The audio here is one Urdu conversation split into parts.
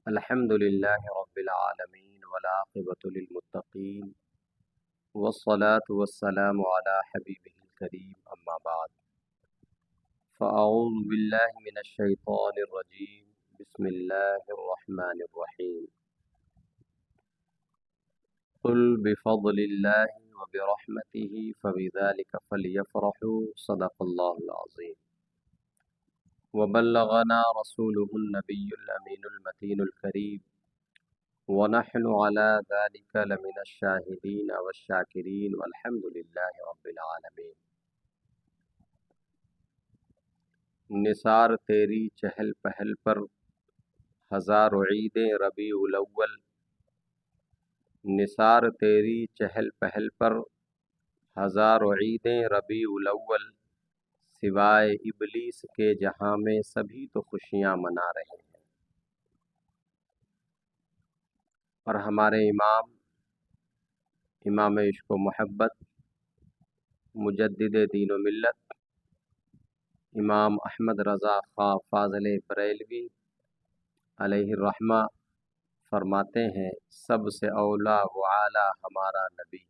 الحمد لله رب العالمين والعاقبة للمتقين والصلاة والسلام على حبيبه الكريم أما بعد فأعوذ بالله من الشيطان الرجيم بسم الله الرحمن الرحيم قل بفضل الله وبرحمته فبذلك فليفرحوا صدق الله العظيم وبلغنا رسوله النبي الأمين المتين الكريم ونحن على ذلك لمن الشاهدين والشاكرين والحمد لله رب العالمين۔ نثار تیری چہل پہل پر ہزاروں عیدیں ربیع الاول، نثار تیری چہل پہل پر ہزاروں عیدیں ربیع الاول، سوائے ابلیس کے جہاں میں سبھی تو خوشیاں منا رہے ہیں۔ اور ہمارے امام عشق و محبت، مجدد دین و ملت، امام احمد رضا خواں فاضل بریلوی علیہ الرحمہ فرماتے ہیں، سب سے اولا و اعلیٰ ہمارا نبی،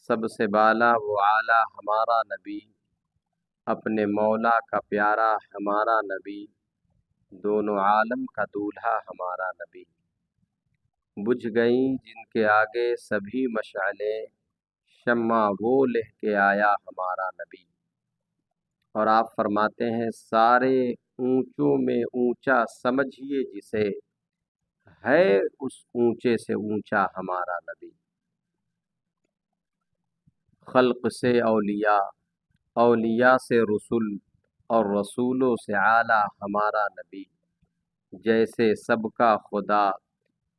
سب سے بالا و اعلیٰ ہمارا نبی، اپنے مولا کا پیارا ہمارا نبی، دونوں عالم کا دولہا ہمارا نبی۔ بجھ گئیں جن کے آگے سبھی مشعلیں، شمع وہ لہ کے آیا ہمارا نبی۔ اور آپ فرماتے ہیں، سارے اونچوں میں اونچا سمجھیے جسے، ہے اس اونچے سے اونچا ہمارا نبی۔ خلق سے اولیاء، اولیاء سے رسول، اور رسولوں سے اعلیٰ ہمارا نبی۔ جیسے سب کا خدا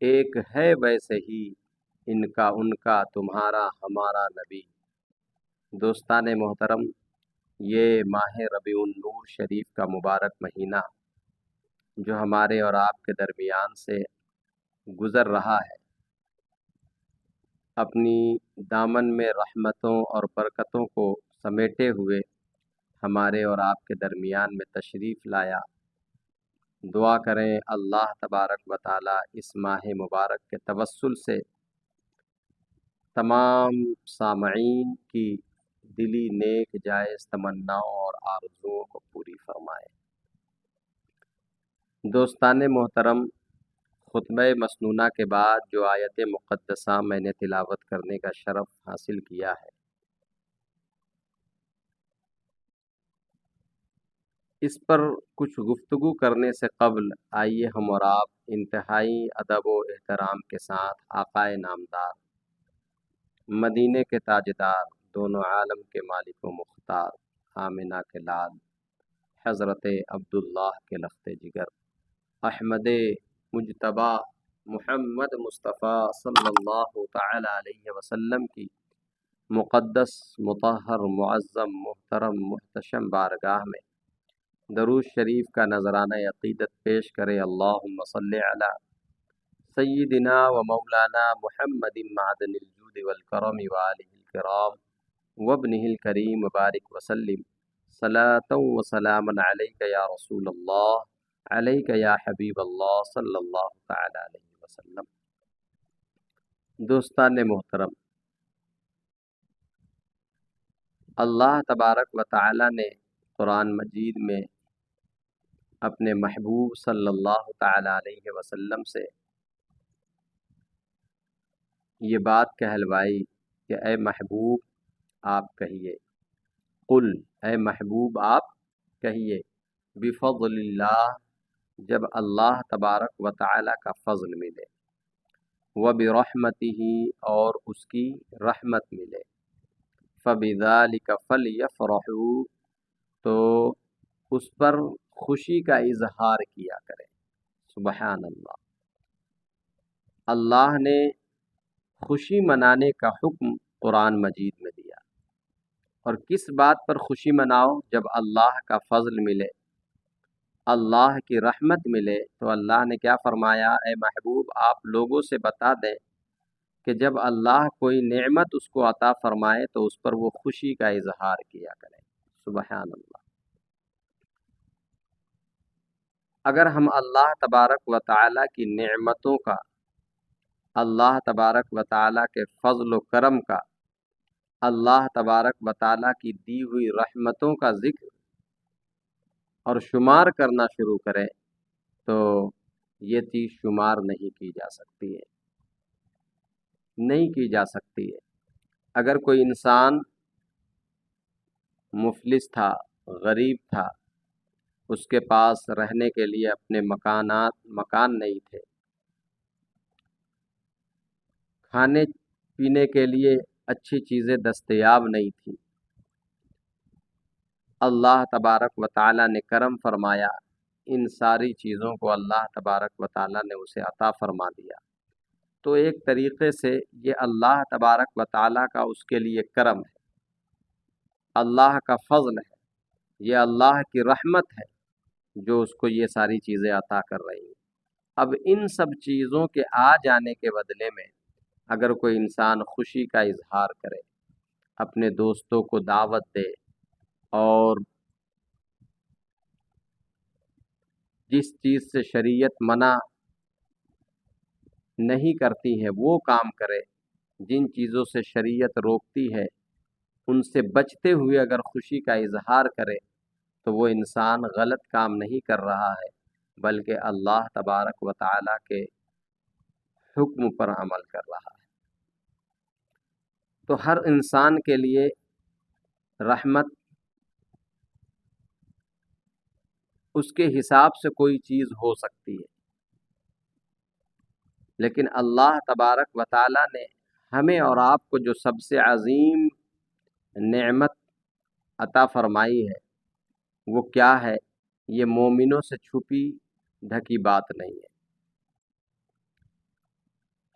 ایک ہے ویسے ہی ان کا تمہارا ہمارا نبی۔ دوستان محترم، یہ ماہ ربیع النور شریف کا مبارک مہینہ جو ہمارے اور آپ کے درمیان سے گزر رہا ہے، اپنی دامن میں رحمتوں اور برکتوں کو سمیٹے ہوئے ہمارے اور آپ کے درمیان میں تشریف لایا۔ دعا کریں اللہ تبارک و تعالی اس ماہ مبارک کے توسل سے تمام سامعین کی دلی نیک جائز تمناؤں اور آرزوؤں کو پوری فرمائے۔ دوستان محترم، خطبہ مسنونہ کے بعد جو آیت مقدسہ میں نے تلاوت کرنے کا شرف حاصل کیا ہے، اس پر کچھ گفتگو کرنے سے قبل آئیے ہم اور آپ انتہائی ادب و احترام کے ساتھ آقائے نامدار، مدینے کے تاجدار، دونوں عالم کے مالک و مختار، آمنہ کے لال، حضرت عبداللہ کے لخت جگر، احمد مجتبیٰ محمد مصطفیٰ صلی اللہ تعالی علیہ وسلم کی مقدس، مطہر، معظم، محترم، محتشم بارگاہ میں درود شریف کا نذرانہ عقیدت پیش کرے۔ اللہم صلی علی سیدنا و مولانا محمد معدن الجود والکرم وآلہ الکرام وابنہ الکریم وبارک وسلم صلاۃ و سلاما علیک یا رسول اللہ، علیک یا حبیب اللہ صلی اللہ تعالی علیہ وسلم۔ دوستان محترم، اللہ تبارک و تعالی نے قرآن مجید میں اپنے محبوب صلی اللہ تعالی علیہ وسلم سے یہ بات کہلوائی کہ اے محبوب آپ کہیے، قل، اے محبوب آپ کہیے، بفضل اللہ، جب اللہ تبارک و تعالی کا فضل ملے، وبرحمتہ، اور اس کی رحمت ملے، فبذالک فلیفرحوا، تو اس پر خوشی کا اظہار کیا کرے۔ سبحان اللہ، اللہ نے خوشی منانے کا حکم قرآن مجید میں دیا، اور کس بات پر خوشی مناؤ؟ جب اللہ کا فضل ملے، اللہ کی رحمت ملے، تو اللہ نے کیا فرمایا؟ اے محبوب آپ لوگوں سے بتا دیں کہ جب اللہ کوئی نعمت اس کو عطا فرمائے تو اس پر وہ خوشی کا اظہار کیا کرے۔ سبحان اللہ۔ اگر ہم اللہ تبارک و تعالیٰ کی نعمتوں کا، اللہ تبارک و تعالیٰ کے فضل و کرم کا، اللہ تبارک و تعالیٰ کی دی ہوئی رحمتوں کا ذکر اور شمار کرنا شروع کریں تو یہ چیز شمار نہیں کی جا سکتی ہے، نہیں کی جا سکتی ہے۔ اگر کوئی انسان مفلس تھا، غریب تھا، اس کے پاس رہنے کے لیے اپنے مکان نہیں تھے، کھانے پینے کے لیے اچھی چیزیں دستیاب نہیں تھیں، اللہ تبارک و تعالیٰ نے کرم فرمایا، ان ساری چیزوں کو اللہ تبارک و تعالیٰ نے اسے عطا فرما دیا، تو ایک طریقے سے یہ اللہ تبارک و تعالیٰ کا اس کے لیے کرم ہے، اللہ کا فضل ہے، یہ اللہ کی رحمت ہے جو اس کو یہ ساری چیزیں عطا کر رہی ہیں۔ اب ان سب چیزوں کے آ جانے کے بدلے میں اگر کوئی انسان خوشی کا اظہار کرے، اپنے دوستوں کو دعوت دے اور جس چیز سے شریعت منع نہیں کرتی ہے وہ کام کرے، جن چیزوں سے شریعت روکتی ہے ان سے بچتے ہوئے اگر خوشی کا اظہار کرے تو وہ انسان غلط کام نہیں کر رہا ہے بلکہ اللہ تبارک و تعالیٰ کے حکم پر عمل کر رہا ہے۔ تو ہر انسان کے لیے رحمت اس کے حساب سے کوئی چیز ہو سکتی ہے، لیکن اللہ تبارک و تعالیٰ نے ہمیں اور آپ کو جو سب سے عظیم نعمت عطا فرمائی ہے وہ کیا ہے؟ یہ مومنوں سے چھپی ڈھکی بات نہیں ہے۔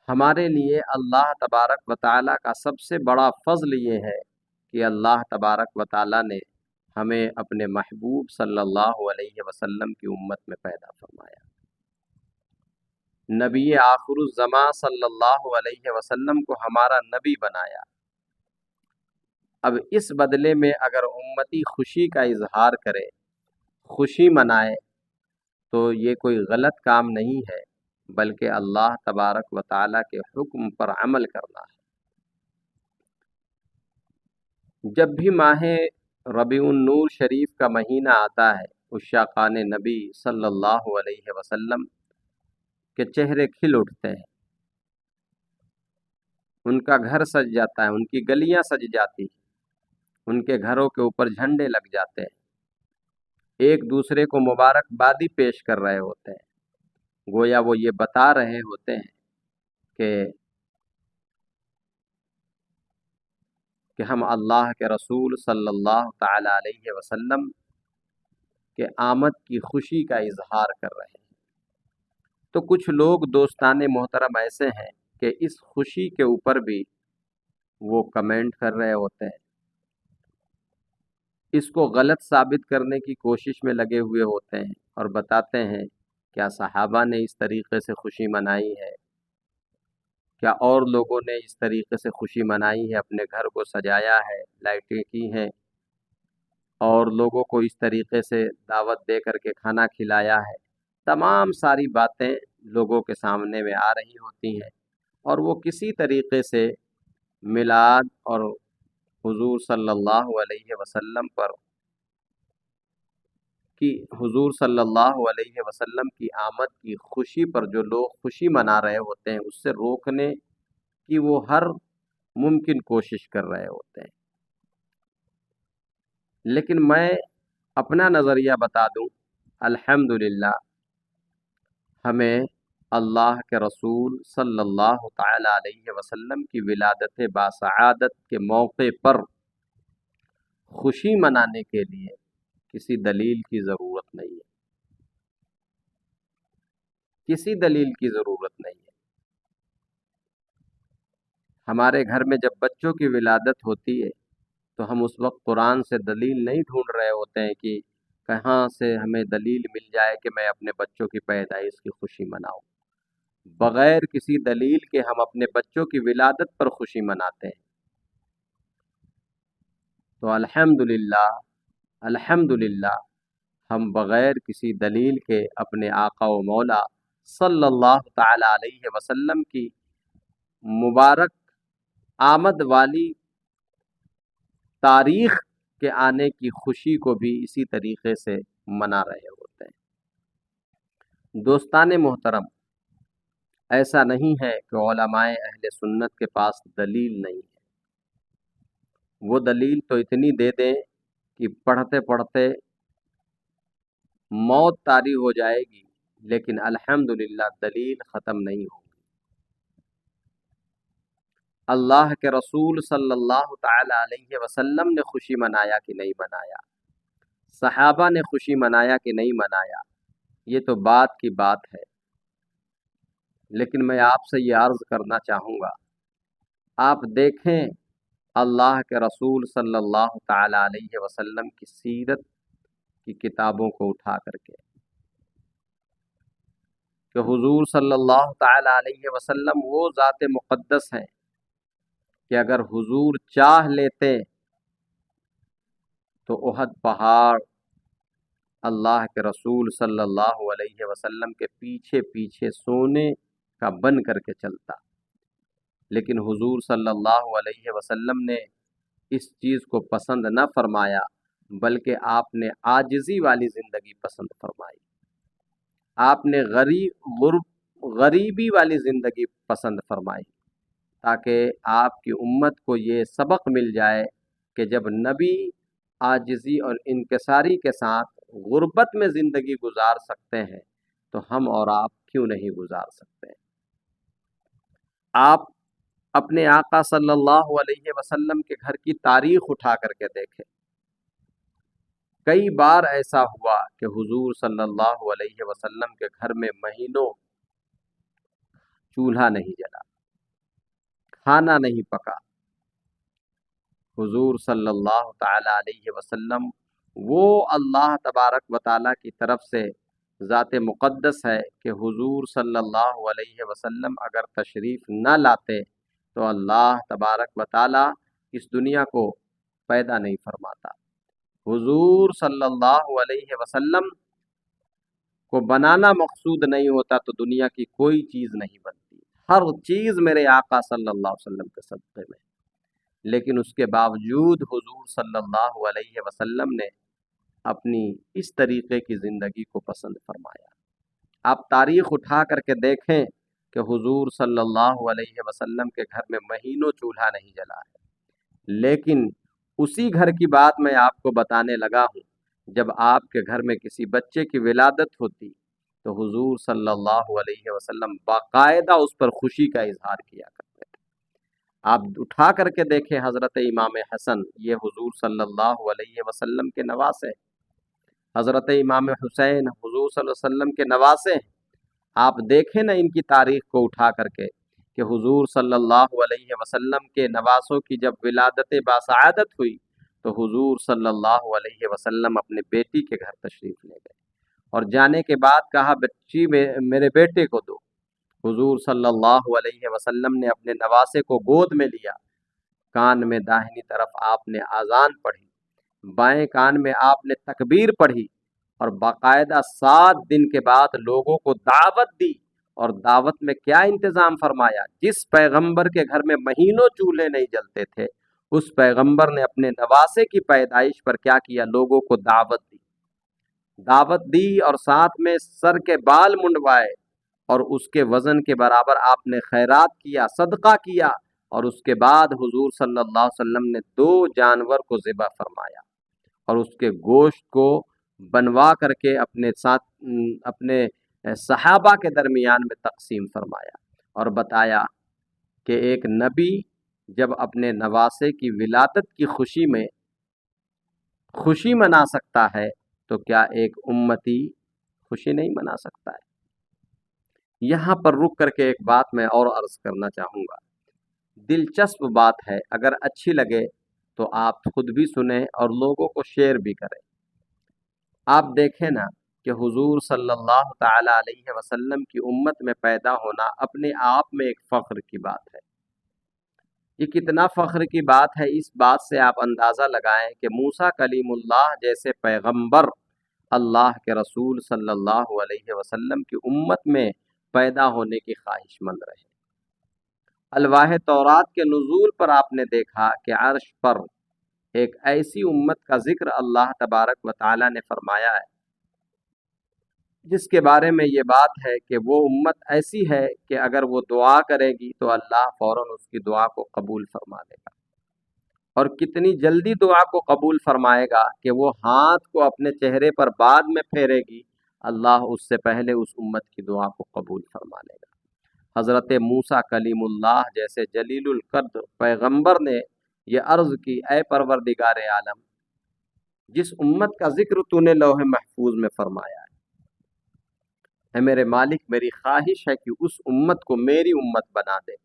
ہمارے لیے اللہ تبارک و تعالیٰ کا سب سے بڑا فضل یہ ہے کہ اللہ تبارک و تعالیٰ نے ہمیں اپنے محبوب صلی اللہ علیہ وسلم کی امت میں پیدا فرمایا، نبی آخر الزماں صلی اللہ علیہ وسلم کو ہمارا نبی بنایا۔ اب اس بدلے میں اگر امتی خوشی کا اظہار کرے، خوشی منائے تو یہ کوئی غلط کام نہیں ہے بلکہ اللہ تبارک و تعالیٰ کے حکم پر عمل کرنا ہے۔ جب بھی ماہ ربیع النور شریف کا مہینہ آتا ہے، عشاقان نبی صلی اللہ علیہ وسلم کے چہرے کھل اٹھتے ہیں، ان کا گھر سج جاتا ہے، ان کی گلیاں سج جاتی ہیں، ان کے گھروں کے اوپر جھنڈے لگ جاتے ہیں، ایک دوسرے کو مبارکبادی پیش کر رہے ہوتے ہیں، گویا وہ یہ بتا رہے ہوتے ہیں کہ ہم اللہ کے رسول صلی اللہ تعالی علیہ وسلم کے آمد کی خوشی کا اظہار کر رہے ہیں۔ تو کچھ لوگ دوستان محترم ایسے ہیں کہ اس خوشی کے اوپر بھی وہ کمنٹ کر رہے ہوتے ہیں، اس کو غلط ثابت کرنے کی کوشش میں لگے ہوئے ہوتے ہیں اور بتاتے ہیں کیا صحابہ نے اس طریقے سے خوشی منائی ہے، کیا اور لوگوں نے اس طریقے سے خوشی منائی ہے، اپنے گھر کو سجایا ہے، لائٹیں کی ہیں اور لوگوں کو اس طریقے سے دعوت دے کر کے کھانا کھلایا ہے۔ تمام ساری باتیں لوگوں کے سامنے میں آ رہی ہوتی ہیں اور وہ کسی طریقے سے میلاد اور حضور صلی اللہ علیہ وسلم کی آمد کی خوشی پر جو لوگ خوشی منا رہے ہوتے ہیں اس سے روکنے کی وہ ہر ممکن کوشش کر رہے ہوتے ہیں۔ لیکن میں اپنا نظریہ بتا دوں، الحمدللہ ہمیں اللہ کے رسول صلی اللہ تعالی علیہ وسلم کی ولادت باسعادت کے موقع پر خوشی منانے کے لیے کسی دلیل کی ضرورت نہیں ہے، کسی دلیل کی ضرورت نہیں ہے۔ ہمارے گھر میں جب بچوں کی ولادت ہوتی ہے تو ہم اس وقت قرآن سے دلیل نہیں ڈھونڈ رہے ہوتے ہیں کہ کہاں سے ہمیں دلیل مل جائے کہ میں اپنے بچوں کی پیدائش کی خوشی مناؤں۔ بغیر کسی دلیل کے ہم اپنے بچوں کی ولادت پر خوشی مناتے ہیں۔ تو الحمدللہ ہم بغیر کسی دلیل کے اپنے آقا و مولا صلی اللہ تعالی علیہ وسلم کی مبارک آمد والی تاریخ کے آنے کی خوشی کو بھی اسی طریقے سے منا رہے ہوتے ہیں۔ دوستان محترم، ایسا نہیں ہے کہ علماء اہل سنت کے پاس دلیل نہیں ہے، وہ دلیل تو اتنی دے دیں کہ پڑھتے پڑھتے موت طاری ہو جائے گی، لیکن الحمدللہ دلیل ختم نہیں ہوگی۔ اللہ کے رسول صلی اللہ تعالی علیہ وسلم نے خوشی منایا کہ نہیں منایا، صحابہ نے خوشی منایا کہ نہیں منایا، یہ تو بات کی بات ہے، لیکن میں آپ سے یہ عرض کرنا چاہوں گا، آپ دیکھیں اللہ کے رسول صلی اللہ تعالی علیہ وسلم کی سیرت کی کتابوں کو اٹھا کر کے کہ حضور صلی اللہ تعالی علیہ وسلم وہ ذات مقدس ہیں کہ اگر حضور چاہ لیتے تو احد پہاڑ اللہ کے رسول صلی اللہ علیہ وسلم کے پیچھے پیچھے سونے کا بن کر کے چلتا، لیکن حضور صلی اللہ علیہ وسلم نے اس چیز کو پسند نہ فرمایا، بلکہ آپ نے عاجزی والی زندگی پسند فرمائی، آپ نے غریبی والی زندگی پسند فرمائی، تاکہ آپ کی امت کو یہ سبق مل جائے کہ جب نبی عاجزی اور انکساری کے ساتھ غربت میں زندگی گزار سکتے ہیں تو ہم اور آپ کیوں نہیں گزار سکتے ہیں۔ آپ اپنے آقا صلی اللہ علیہ وسلم کے گھر کی تاریخ اٹھا کر کے دیکھیں، کئی بار ایسا ہوا کہ حضور صلی اللہ علیہ وسلم کے گھر میں مہینوں چولہا نہیں جلا، کھانا نہیں پکا۔ حضور صلی اللہ تعالی علیہ وسلم وہ اللہ تبارک و تعالی کی طرف سے ذات مقدس ہے کہ حضور صلی اللہ علیہ وسلم اگر تشریف نہ لاتے تو اللہ تبارک و تعالی اس دنیا کو پیدا نہیں فرماتا۔ حضور صلی اللہ علیہ وسلم کو بنانا مقصود نہیں ہوتا تو دنیا کی کوئی چیز نہیں بنتی، ہر چیز میرے آقا صلی اللہ علیہ وسلم کے صدقے میں، لیکن اس کے باوجود حضور صلی اللہ علیہ وسلم نے اپنی اس طریقے کی زندگی کو پسند فرمایا۔ آپ تاریخ اٹھا کر کے دیکھیں کہ حضور صلی اللہ علیہ وسلم کے گھر میں مہینوں چولہا نہیں جلا ہے، لیکن اسی گھر کی بات میں آپ کو بتانے لگا ہوں، جب آپ کے گھر میں کسی بچے کی ولادت ہوتی تو حضور صلی اللہ علیہ وسلم باقاعدہ اس پر خوشی کا اظہار کیا کرتے تھے۔ آپ اٹھا کر کے دیکھیں حضرت امام حسن، یہ حضور صلی اللہ علیہ وسلم کے نواسے، حضرت امام حسین حضور صلی اللہ علیہ وسلم کے نواسے ہیں۔ آپ دیکھیں نا ان کی تاریخ کو اٹھا کر کے کہ حضور صلی اللہ علیہ وسلم کے نواسوں کی جب ولادت باسعادت ہوئی تو حضور صلی اللہ علیہ وسلم اپنے بیٹی کے گھر تشریف لے گئے اور جانے کے بعد کہا بچی میرے بیٹے کو دو۔ حضور صلی اللہ علیہ وسلم نے اپنے نواسے کو گود میں لیا، کان میں داہنی طرف آپ نے اذان پڑھی، بائیں کان میں آپ نے تکبیر پڑھی اور باقاعدہ 7 دن کے بعد لوگوں کو دعوت دی، اور دعوت میں کیا انتظام فرمایا؟ جس پیغمبر کے گھر میں مہینوں چولہے نہیں جلتے تھے، اس پیغمبر نے اپنے نواسے کی پیدائش پر کیا کیا؟ لوگوں کو دعوت دی اور ساتھ میں سر کے بال منڈوائے اور اس کے وزن کے برابر آپ نے خیرات کیا، صدقہ کیا، اور اس کے بعد حضور صلی اللہ علیہ وسلم نے 2 جانور کو ذبح فرمایا اور اس کے گوشت کو بنوا کر کے اپنے ساتھ اپنے صحابہ کے درمیان میں تقسیم فرمایا اور بتایا کہ ایک نبی جب اپنے نواسے کی ولادت کی خوشی منا سکتا ہے تو کیا ایک امتی خوشی نہیں منا سکتا ہے؟ یہاں پر رک کر کے ایک بات میں اور عرض کرنا چاہوں گا، دلچسپ بات ہے، اگر اچھی لگے تو آپ خود بھی سنیں اور لوگوں کو شیئر بھی کریں۔ آپ دیکھیں نا کہ حضور صلی اللہ تعالی علیہ وسلم کی امت میں پیدا ہونا اپنے آپ میں ایک فخر کی بات ہے۔ یہ کتنا فخر کی بات ہے، اس بات سے آپ اندازہ لگائیں کہ موسیٰ کلیم اللہ جیسے پیغمبر اللہ کے رسول صلی اللہ علیہ وسلم کی امت میں پیدا ہونے کی خواہش مند رہے۔ الواح تورات کے نزول پر آپ نے دیکھا کہ عرش پر ایک ایسی امت کا ذکر اللہ تبارک و تعالی نے فرمایا ہے جس کے بارے میں یہ بات ہے کہ وہ امت ایسی ہے کہ اگر وہ دعا کرے گی تو اللہ فوراً اس کی دعا کو قبول فرما لے گا، اور کتنی جلدی دعا کو قبول فرمائے گا کہ وہ ہاتھ کو اپنے چہرے پر بعد میں پھیرے گی، اللہ اس سے پہلے اس امت کی دعا کو قبول فرما لے گا۔ حضرت موسیٰ کلیم اللہ جیسے جلیل القدر پیغمبر نے یہ عرض کی، اے پروردگار عالم، جس امت کا ذکر تو نے لوح محفوظ میں فرمایا ہے، اے میرے مالک میری خواہش ہے کہ اس امت کو میری امت بنا دے۔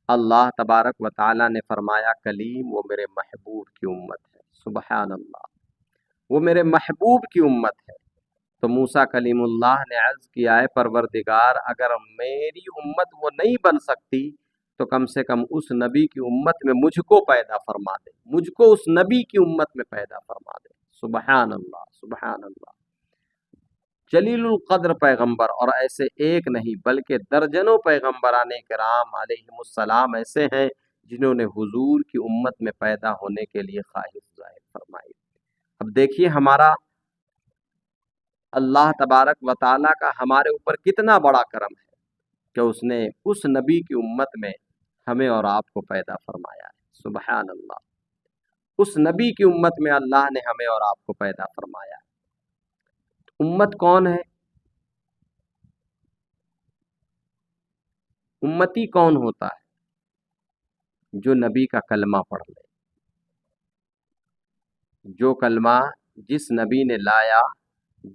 اللہ تبارک و تعالی نے فرمایا کلیم وہ میرے محبوب کی امت ہے، سبحان اللہ، وہ میرے محبوب کی امت ہے۔ تو موسیٰ کلیم اللہ نے عرض کیا ہے پروردگار اگر میری امت وہ نہیں بن سکتی تو کم سے کم اس نبی کی امت میں مجھ کو پیدا فرما دے، مجھ کو اس نبی کی امت میں پیدا فرما دے۔ سبحان اللہ، سبحان اللہ، جلیل القدر پیغمبر، اور ایسے ایک نہیں بلکہ درجنوں پیغمبران کرام علیہم السلام ایسے ہیں جنہوں نے حضور کی امت میں پیدا ہونے کے لیے خواہش ظاہر فرمائی۔ اب دیکھیے ہمارا اللہ تبارک و تعالیٰ کا ہمارے اوپر کتنا بڑا کرم ہے کہ اس نے اس نبی کی امت میں ہمیں اور آپ کو پیدا فرمایا ہے۔ سبحان اللہ، اس نبی کی امت میں اللہ نے ہمیں اور آپ کو پیدا فرمایا ہے۔ امت کون ہے؟ امتی کون ہوتا ہے؟ جو نبی کا کلمہ پڑھ لے، جو کلمہ جس نبی نے لایا،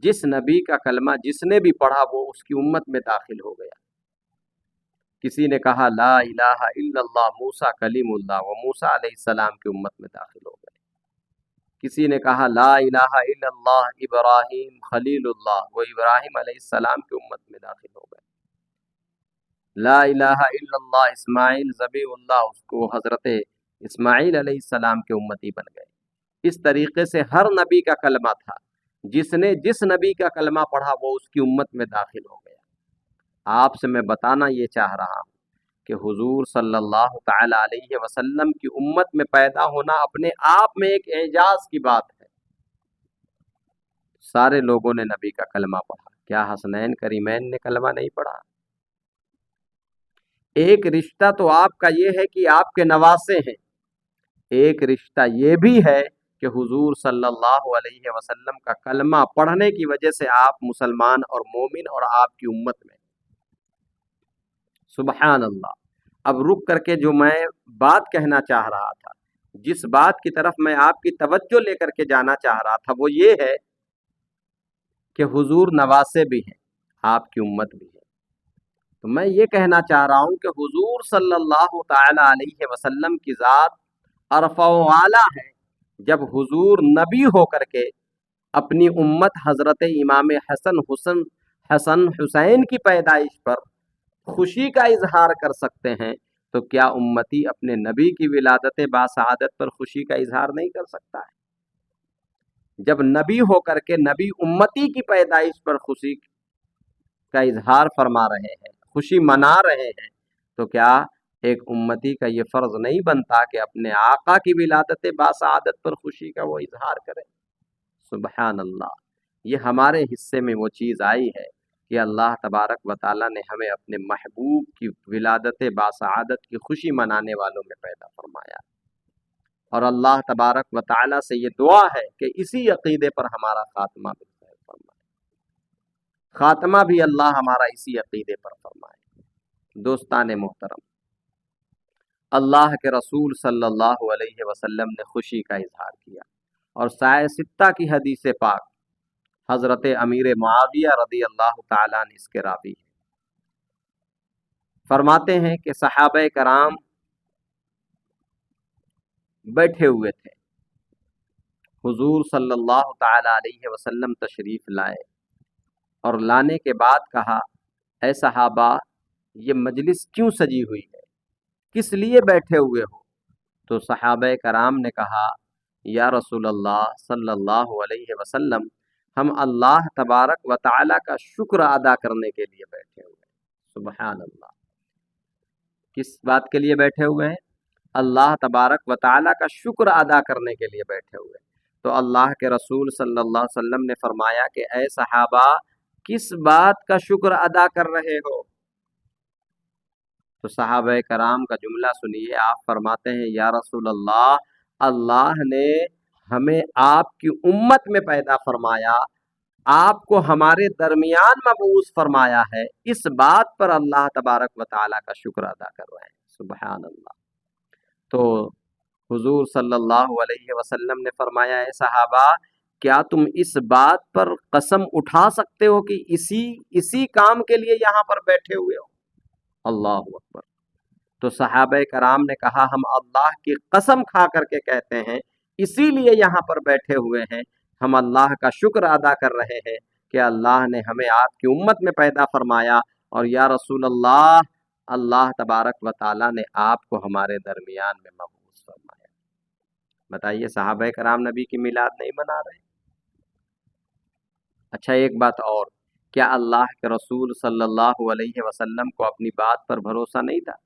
جس نبی کا کلمہ جس نے بھی پڑھا وہ اس کی امت میں داخل ہو گیا۔ کسی نے کہا لا الہ الا اللہ موسیٰ کلیم اللہ، وہ موسیٰ علیہ السلام کی امت میں داخل ہو گئے۔ کسی نے کہا لا الہ الا اللہ ابراہیم خلیل اللہ، وہ ابراہیم علیہ السلام کی امت میں داخل ہو گئے۔ لا الہ الا اللہ اسماعیل ذبیح اللہ، اس کو حضرت اسماعیل علیہ السلام کے امتی بن گئے۔ اس طریقے سے ہر نبی کا کلمہ تھا، جس نے جس نبی کا کلمہ پڑھا وہ اس کی امت میں داخل ہو گیا۔ آپ سے میں بتانا یہ چاہ رہا ہوں کہ حضور صلی اللہ تعالی علیہ وسلم کی امت میں پیدا ہونا اپنے آپ میں ایک اعجاز کی بات ہے۔ سارے لوگوں نے نبی کا کلمہ پڑھا، کیا حسنین کریمین نے کلمہ نہیں پڑھا؟ ایک رشتہ تو آپ کا یہ ہے کہ آپ کے نواسے ہیں، ایک رشتہ یہ بھی ہے کہ حضور صلی اللہ علیہ وسلم کا کلمہ پڑھنے کی وجہ سے آپ مسلمان اور مومن اور آپ کی امت میں۔ سبحان اللہ۔ اب رک کر کے جو میں بات کہنا چاہ رہا تھا، جس بات کی طرف میں آپ کی توجہ لے کر کے جانا چاہ رہا تھا وہ یہ ہے کہ حضور نواسے بھی ہیں، آپ کی امت بھی ہے۔ تو میں یہ کہنا چاہ رہا ہوں کہ حضور صلی اللہ تعالی علیہ وسلم کی ذات عرفہ و اعلیٰ ہے۔ جب حضور نبی ہو کر کے اپنی امت حضرت امام حسن حسین کی پیدائش پر خوشی کا اظہار کر سکتے ہیں تو کیا امتی اپنے نبی کی ولادت باسعادت پر خوشی کا اظہار نہیں کر سکتا ہے؟ جب نبی ہو کر کے نبی امتی کی پیدائش پر خوشی کا اظہار فرما رہے ہیں، خوشی منا رہے ہیں، تو کیا ایک امتی کا یہ فرض نہیں بنتا کہ اپنے آقا کی ولادت باسعادت پر خوشی کا وہ اظہار کرے؟ سبحان اللہ، یہ ہمارے حصے میں وہ چیز آئی ہے کہ اللہ تبارک و تعالیٰ نے ہمیں اپنے محبوب کی ولادت باسعادت کی خوشی منانے والوں میں پیدا فرمایا، اور اللہ تبارک و تعالیٰ سے یہ دعا ہے کہ اسی عقیدے پر ہمارا خاتمہ بھی فرمائے، خاتمہ بھی اللہ ہمارا اسی عقیدے پر فرمائے۔ دوستان محترم، اللہ کے رسول صلی اللہ علیہ وسلم نے خوشی کا اظہار کیا، اور سائے ستہ کی حدیث پاک حضرت امیر معاویہ رضی اللہ تعالیٰ عنہ اس کے راوی ہیں، فرماتے ہیں کہ صحابہ کرام بیٹھے ہوئے تھے، حضور صلی اللہ تعالیٰ علیہ وسلم تشریف لائے، اور لانے کے بعد کہا اے صحابہ یہ مجلس کیوں سجی ہوئی ہے، کس لیے بیٹھے ہوئے ہو؟ تو صحابہ کرام نے کہا یا رسول اللہ صلی اللہ علیہ وسلم ہم اللہ تبارک و تعالیٰ کا شکر ادا کرنے کے لیے بیٹھے ہوئے ہیں۔ سبحان اللہ، کس بات کے لیے بیٹھے ہوئے ہیں؟ اللہ تبارک و تعالیٰ کا شکر ادا کرنے کے لیے بیٹھے ہوئے ہیں۔ تو اللہ کے رسول صلی اللہ علیہ وسلم نے فرمایا کہ اے صحابہ، کس بات کا شکر ادا کر رہے ہو؟ تو صحابہ کرام کا جملہ سنیے، آپ فرماتے ہیں یا رسول اللہ، اللہ نے ہمیں آپ کی امت میں پیدا فرمایا، آپ کو ہمارے درمیان مبعوث فرمایا ہے، اس بات پر اللہ تبارک و تعالیٰ کا شکر ادا کر رہے ہیں۔ سبحان اللہ۔ تو حضور صلی اللہ علیہ وسلم نے فرمایا اے صحابہ، کیا تم اس بات پر قسم اٹھا سکتے ہو کہ اسی کام کے لیے یہاں پر بیٹھے ہوئے ہو؟ اللہ اکبر۔ تو صحابہ کرام نے کہا ہم اللہ کی قسم کھا کر کے کہتے ہیں، اسی لیے یہاں پر بیٹھے ہوئے ہیں، ہم اللہ کا شکر ادا کر رہے ہیں کہ اللہ نے ہمیں آپ کی امت میں پیدا فرمایا، اور یا رسول اللہ، اللہ تبارک و تعالیٰ نے آپ کو ہمارے درمیان میں مبعوث فرمایا۔ بتائیے، صحابہ کرام نبی کی میلاد نہیں منا رہے؟ اچھا، ایک بات اور، کیا اللہ کے رسول صلی اللہ علیہ وسلم کو اپنی بات پر بھروسہ نہیں تھا؟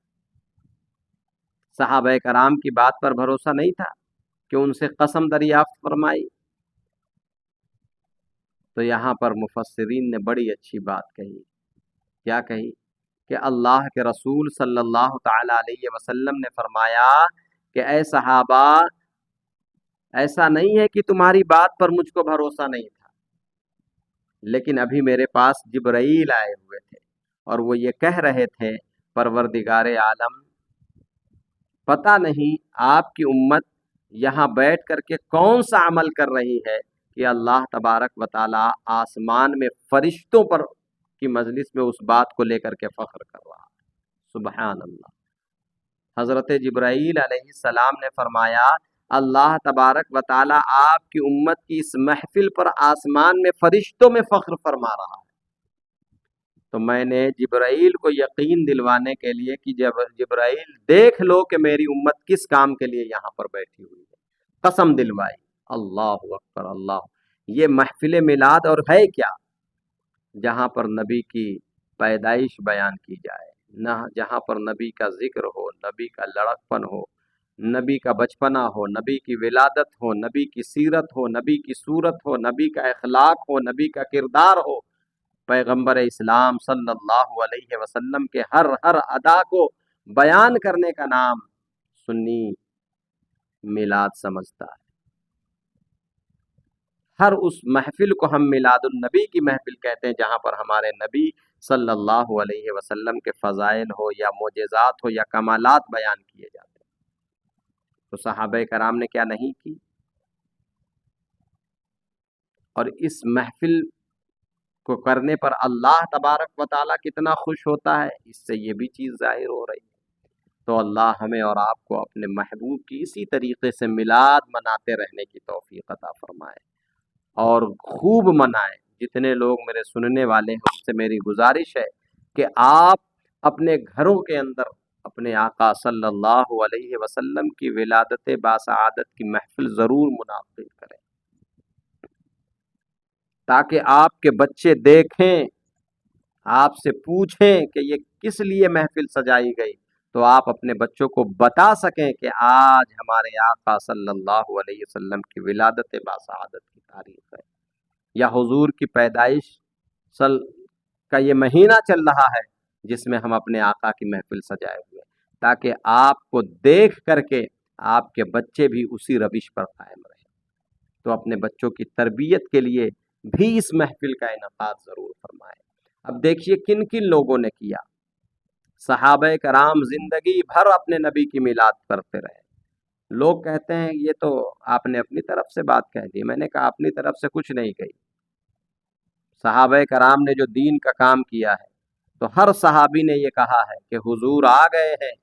صحابہ کرام کی بات پر بھروسہ نہیں تھا کہ ان سے قسم دریافت فرمائی؟ تو یہاں پر مفسرین نے بڑی اچھی بات کہی۔ کیا کہی؟ کہ اللہ کے رسول صلی اللہ تعالی علیہ وسلم نے فرمایا کہ اے صحابہ، ایسا نہیں ہے کہ تمہاری بات پر مجھ کو بھروسہ نہیں تھا، لیکن ابھی میرے پاس جبرائیل آئے ہوئے تھے اور وہ یہ کہہ رہے تھے پروردگار عالم، پتہ نہیں آپ کی امت یہاں بیٹھ کر کے کون سا عمل کر رہی ہے کہ اللہ تبارک و تعالیٰ آسمان میں فرشتوں پر کی مجلس میں اس بات کو لے کر کے فخر کر رہا ہے۔ سبحان اللہ۔ حضرت جبرائیل علیہ السلام نے فرمایا اللہ تبارک و تعالیٰ آپ کی امت کی اس محفل پر آسمان میں فرشتوں میں فخر فرما رہا ہے۔ تو میں نے جبرائیل کو یقین دلوانے کے لیے کہ جبرائیل دیکھ لو کہ میری امت کس کام کے لیے یہاں پر بیٹھی ہوئی ہے، قسم دلوائی۔ اللہ اکبر اللہ۔ یہ محفل میلاد اور ہے کیا؟ جہاں پر نبی کی پیدائش بیان کی جائے، نہ جہاں پر نبی کا ذکر ہو، نبی کا لڑکپن ہو، نبی کا بچپنا ہو، نبی کی ولادت ہو، نبی کی سیرت ہو، نبی کی صورت ہو، نبی کا اخلاق ہو، نبی کا کردار ہو، پیغمبر اسلام صلی اللہ علیہ وسلم کے ہر ادا کو بیان کرنے کا نام سنی میلاد سمجھتا ہے۔ ہر اس محفل کو ہم میلاد النبی کی محفل کہتے ہیں جہاں پر ہمارے نبی صلی اللہ علیہ وسلم کے فضائل ہو یا معجزات ہو یا کمالات بیان کیے جاتے ہیں۔ تو صحابہ کرام نے کیا نہیں کی؟ اور اس محفل کو کرنے پر اللہ تبارک و تعالیٰ کتنا خوش ہوتا ہے، اس سے یہ بھی چیز ظاہر ہو رہی ہے۔ تو اللہ ہمیں اور آپ کو اپنے محبوب کی اسی طریقے سے میلاد مناتے رہنے کی توفیق عطا فرمائے، اور خوب منائیں۔ جتنے لوگ میرے سننے والے ہیں ان سے میری گزارش ہے کہ آپ اپنے گھروں کے اندر اپنے آقا صلی اللہ علیہ وسلم کی ولادت باسعادت کی محفل ضرور منعقد کریں، تاکہ آپ کے بچے دیکھیں، آپ سے پوچھیں کہ یہ کس لیے محفل سجائی گئی، تو آپ اپنے بچوں کو بتا سکیں کہ آج ہمارے آقا صلی اللہ علیہ وسلم کی ولادت باسعادت کی تاریخ ہے، یا حضور کی پیدائش کا یہ مہینہ چل رہا ہے جس میں ہم اپنے آقا کی محفل سجائے ہوئے، تاکہ آپ کو دیکھ کر کے آپ کے بچے بھی اسی روش پر قائم رہیں۔ تو اپنے بچوں کی تربیت کے لیے بھی اس محفل کا انعقاد ضرور فرمائیں۔ اب دیکھیے کن کن لوگوں نے کیا۔ صحابہ کرام زندگی بھر اپنے نبی کی میلاد کرتے رہے۔ لوگ کہتے ہیں یہ تو آپ نے اپنی طرف سے بات کہہ دی۔ میں نے کہا اپنی طرف سے کچھ نہیں کہی۔ صحابہ کرام نے جو دین کا کام کیا ہے تو ہر صحابی نے یہ کہا ہے کہ حضور آ گئے ہیں،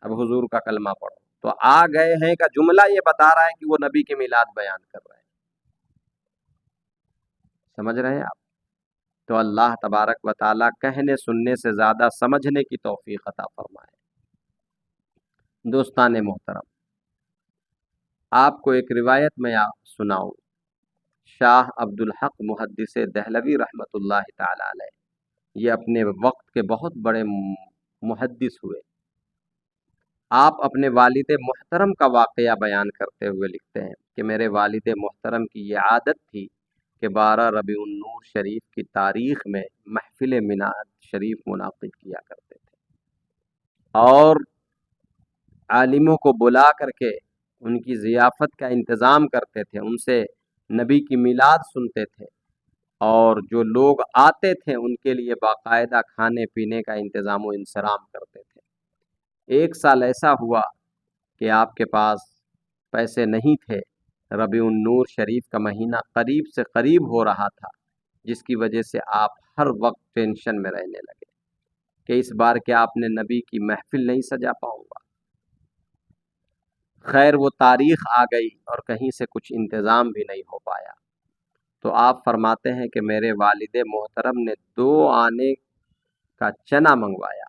اب حضور کا کلمہ پڑھو، تو آ گئے ہیں کا جملہ یہ بتا رہا ہے کہ وہ نبی کی میلاد بیان کر رہے ہیں۔ سمجھ رہے ہیں آپ؟ تو اللہ تبارک و تعالیٰ کہنے سننے سے زیادہ سمجھنے کی توفیق عطا فرمائے۔ دوستان محترم، آپ کو ایک روایت میں سناؤں۔ شاہ عبدالحق محدث دہلوی رحمۃ اللہ تعالی علیہ، یہ اپنے وقت کے بہت بڑے محدث ہوئے۔ آپ اپنے والد محترم کا واقعہ بیان کرتے ہوئے لکھتے ہیں کہ میرے والد محترم کی یہ عادت تھی کہ 12 ربیع النور شریف کی تاریخ میں محفل میلاد شریف منعقد کیا کرتے تھے اور عالموں کو بلا کر کے ان کی ضیافت کا انتظام کرتے تھے، ان سے نبی کی میلاد سنتے تھے، اور جو لوگ آتے تھے ان کے لیے باقاعدہ کھانے پینے کا انتظام و انصرام کرتے تھے۔ ایک سال ایسا ہوا کہ آپ کے پاس پیسے نہیں تھے، ربیع النور شریف کا مہینہ قریب سے قریب ہو رہا تھا، جس کی وجہ سے آپ ہر وقت ٹینشن میں رہنے لگے کہ اس بار کیا آپ نے نبی کی محفل نہیں سجا پاؤں گا۔ خیر وہ تاریخ آ گئی اور کہیں سے کچھ انتظام بھی نہیں ہو پایا، تو آپ فرماتے ہیں کہ میرے والد محترم نے 2 آنے کا چنا منگوایا